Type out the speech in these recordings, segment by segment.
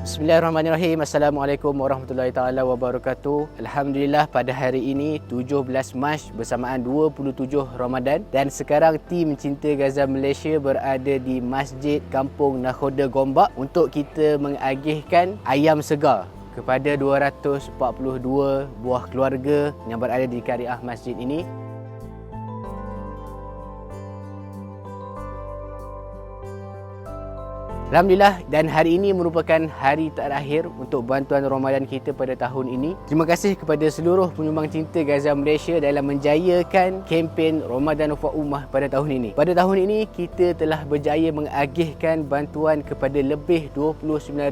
Bismillahirrahmanirrahim. Assalamualaikum warahmatullahi taala wabarakatuh. Alhamdulillah pada hari ini 17 Mac bersamaan 27 Ramadan dan sekarang tim Cinta Gaza Malaysia berada di Masjid Kampung Nakhoda Gombak untuk kita mengagihkan ayam segar kepada 242 buah keluarga yang berada di Kariah masjid ini. Alhamdulillah, dan hari ini merupakan hari terakhir untuk bantuan Ramadan kita pada tahun ini. Terima kasih kepada seluruh penyumbang Cinta Gaza Malaysia dalam menjayakan kempen Ramadan Wafak Ummah pada tahun ini. Pada tahun ini kita telah berjaya mengagihkan bantuan kepada lebih 29,000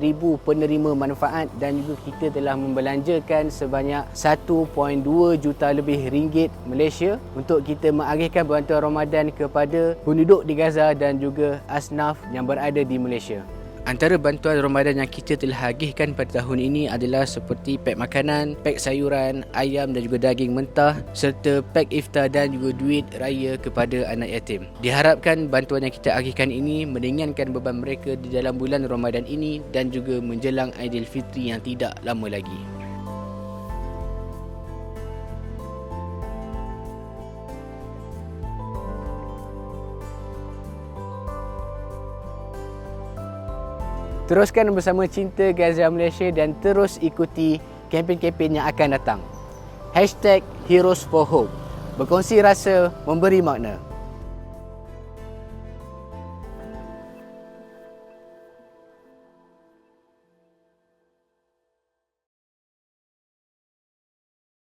penerima manfaat dan juga kita telah membelanjakan sebanyak 1.2 juta lebih ringgit Malaysia untuk kita mengagihkan bantuan Ramadan kepada penduduk di Gaza dan juga asnaf yang berada di Malaysia. Antara bantuan Ramadan yang kita telah agihkan pada tahun ini adalah seperti pek makanan, pek sayuran, ayam dan juga daging mentah serta pek iftar dan juga duit raya kepada anak yatim. Diharapkan bantuan yang kita agihkan ini meringankan beban mereka di dalam bulan Ramadan ini dan juga menjelang Aidilfitri yang tidak lama lagi. Teruskan bersama Cinta Gaza Malaysia dan terus ikuti kempen-kempen yang akan datang. #Heroes for Hope. Berkongsi rasa, memberi makna.